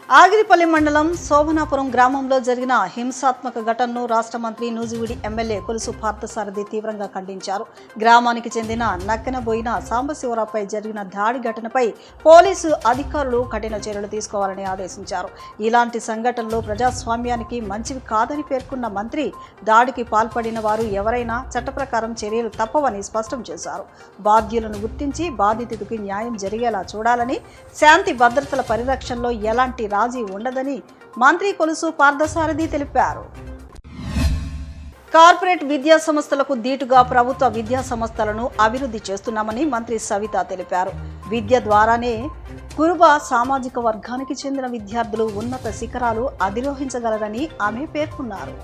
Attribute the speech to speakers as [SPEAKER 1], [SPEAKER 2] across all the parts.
[SPEAKER 1] ఆగిరిపల్లి మండలం శోభనాపురం గ్రామంలో జరిగిన హింసాత్మక ఘటనను రాష్ట్ర మంత్రి నూజివీడి ఎమ్మెల్యే కొలుసు పార్థసారథి తీవ్రంగా ఖండించారు. గ్రామానికి చెందిన నక్కనబోయిన సాంబశివరావుపై జరిగిన దాడి ఘటనపై పోలీసు అధికారులు కఠిన చర్యలు తీసుకోవాలని ఆదేశించారు. ఇలాంటి సంఘటనలు ప్రజాస్వామ్యానికి మంచివి కాదని పేర్కొన్న మంత్రి దాడికి పాల్పడిన వారు ఎవరైనా చట్టప్రకారం చర్యలు తప్పవని స్పష్టం చేశారు. బాధ్యులను గుర్తించి బాధితుడికి న్యాయం జరిగేలా చూడాలని, శాంతి భద్రతల పరిరక్షణలో ఎలాంటి రాజీ ఉండదని మంత్రి కొలుసు పార్థసారథి తెలిపారు. కార్పొరేట్ విద్యా సంస్థలకు దీటుగా ప్రభుత్వ విద్యా సంస్థలను అభివృద్ధి చేస్తున్నామని మంత్రి సవిత తెలిపారు. విద్య ద్వారానే కురుబ సామాజిక వర్గానికి చెందిన విద్యార్థులు ఉన్నత శిఖరాలు అధిరోహించగలరని ఆమె పేర్కొన్నారు.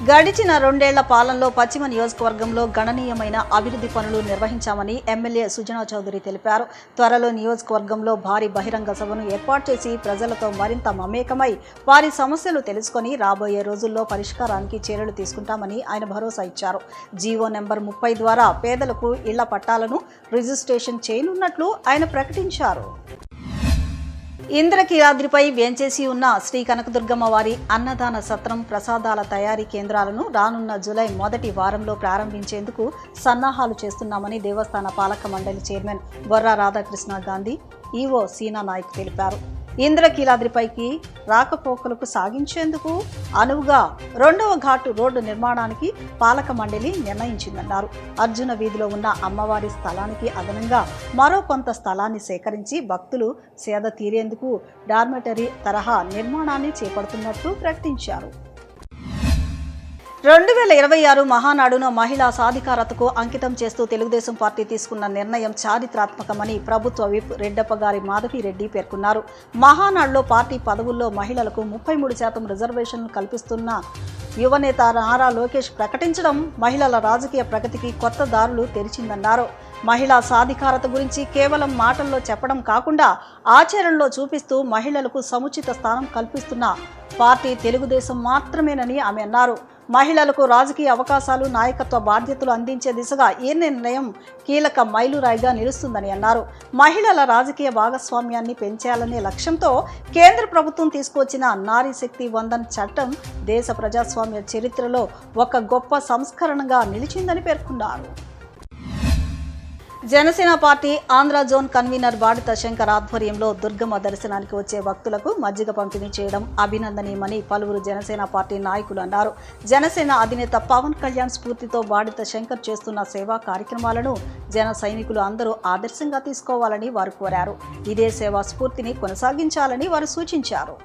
[SPEAKER 1] గడిచిన 2 ఏళ్ల పాలనలో పశ్చిమ నియోజకవర్గంలో గణనీయమైన అభివృద్ధి పనులు నిర్వహించామని ఎమ్మెల్యే సుజనా చౌదరి తెలిపారు. త్వరలో నియోజకవర్గంలో భారీ బహిరంగ సభను ఏర్పాటు చేసి ప్రజలతో మరింత మమేకమై వారి సమస్యలు తెలుసుకొని రాబోయే రోజుల్లో పరిష్కారానికి చర్యలు తీసుకుంటామని ఆయన భరోసా ఇచ్చారు. జీవో నెంబర్ 30 ద్వారా పేదలకు ఇళ్ల పట్టాలను రిజిస్ట్రేషన్ చేయనున్నట్లు ఆయన ప్రకటించారు. ఇంద్రకీలాద్రిపై వేంచేసి ఉన్న శ్రీ కనకదుర్గమ్మ వారి అన్నదాన సత్రం ప్రసాదాల తయారీ కేంద్రాలను రానున్న జూలై మొదటి వారంలో ప్రారంభించేందుకు సన్నాహాలు చేస్తున్నామని దేవస్థాన పాలక మండలి చైర్మన్ బొర్రా రాధాకృష్ణ గాంధీ ఈవో సీనా నాయక్ తెలిపారు. ఇంద్రకీలాద్రిపైకి రాకపోకలకు సాగించేందుకు అనువుగా 2వ ఘాటు రోడ్డు నిర్మాణానికి పాలక మండలి నిర్ణయించిందన్నారు. అర్జున వీధిలో ఉన్న అమ్మవారి స్థలానికి అదనంగా మరో కొంత స్థలాన్ని సేకరించి భక్తులు సేద తీరేందుకు డార్మెటరీ తరహా నిర్మాణాన్ని చేపడుతున్నట్లు ప్రకటించారు. 2026 మహానాడును మహిళా సాధికారతకు అంకితం చేస్తూ తెలుగుదేశం పార్టీ తీసుకున్న నిర్ణయం చారిత్రాత్మకమని ప్రభుత్వ విప్ రెడ్డప్పగారి మాధవిరెడ్డి పేర్కొన్నారు. మహానాడులో పార్టీ పదవుల్లో మహిళలకు 33% రిజర్వేషన్లు కల్పిస్తున్న యువనేత నారా లోకేష్ ప్రకటించడం మహిళల రాజకీయ ప్రగతికి కొత్త దారులు తెరిచిందన్నారు. మహిళా సాధికారత గురించి కేవలం మాటల్లో చెప్పడం కాకుండా ఆచరణలో చూపిస్తూ మహిళలకు సముచిత స్థానం కల్పిస్తున్న పార్టీ తెలుగుదేశం మాత్రమేనని ఆమె అన్నారు. మహిళలకు రాజకీయ అవకాశాలు, నాయకత్వ బాధ్యతలు అందించే దిశగా ఈ నిర్ణయం కీలక మైలురాయిగా నిలుస్తుందని అన్నారు. మహిళల రాజకీయ భాగస్వామ్యాన్ని పెంచాలనే లక్ష్యంతో కేంద్ర ప్రభుత్వం తీసుకొచ్చిన నారీ శక్తి వందన్ చట్టం దేశ ప్రజాస్వామ్య చరిత్రలో ఒక గొప్ప సంస్కరణగా నిలిచిందని పేర్కొన్నారు. Janasena party Andhra zone convener Badita Shankar ఆధ్వర్యంలో దుర్గమ్మ దర్శనానికి వచ్చే భక్తులకు మజ్జిగ పంపిణీ చేయడం అభినందనీయమని పలువురు జనసేన పార్టీ నాయకులు అన్నారు. జనసేన అధినేత పవన్ కళ్యాణ్ స్ఫూర్తితో బాడిత శంకర్ చేస్తున్న సేవా కార్యక్రమాలను జన సైనికులు అందరూ ఆదర్శంగా తీసుకోవాలని వారు కోరారు. ఇదే సేవా స్ఫూర్తిని కొనసాగించాలని వారు సూచించారు.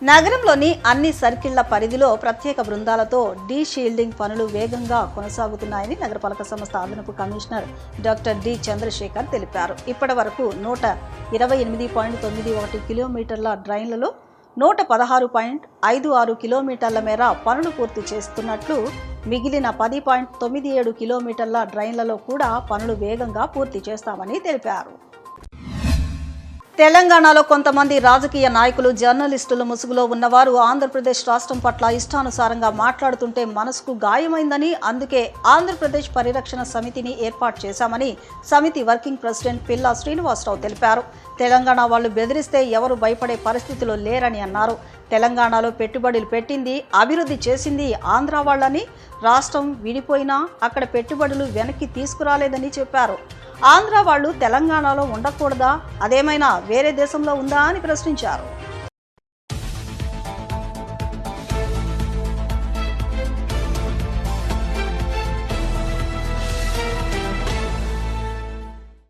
[SPEAKER 1] నగరంలోని అన్ని సర్కిళ్ల పరిధిలో ప్రత్యేక బృందాలతో డీ షీల్డింగ్ పనులు వేగంగా కొనసాగుతున్నాయని నగరపాలక సంస్థ అదనపు కమిషనర్ డాక్టర్ డి చంద్రశేఖర్ తెలిపారు. ఇప్పటి వరకు 128.91 కిలోమీటర్ల డ్రైన్లలో 116.56 కిలోమీటర్ల మేర పనులు పూర్తి చేస్తున్నట్లు, మిగిలిన 10.97 కిలోమీటర్ల డ్రైన్లలో కూడా పనులు వేగంగా పూర్తి చేస్తామని తెలిపారు. తెలంగాణలో కొంతమంది రాజకీయ నాయకులు, జర్నలిస్టుల ముసుగులో ఉన్నవారు ఆంధ్రప్రదేశ్ రాష్ట్రం పట్ల ఇష్టానుసారంగా మాట్లాడుతుంటే మనసుకు గాయమైందని, అందుకే ఆంధ్రప్రదేశ్ పరిరక్షణ సమితిని ఏర్పాటు చేశామని సమితి వర్కింగ్ ప్రెసిడెంట్ పిల్లా శ్రీనివాసరావు తెలిపారు. తెలంగాణ వాళ్ళు బెదిరిస్తే ఎవరు భయపడే పరిస్థితిలో లేరని అన్నారు. తెలంగాణలో పెట్టుబడులు పెట్టింది, అభివృద్ధి చేసింది ఆంధ్ర వాళ్ళని, రాష్ట్రం విడిపోయినా అక్కడ పెట్టుబడులు వెనక్కి తీసుకురాలేదని చెప్పారు. ఆంధ్ర వాళ్ళు తెలంగాణలో ఉండకూడదా, అదేమైనా వేరే దేశంలో ఉందా అని ప్రశ్నించారు.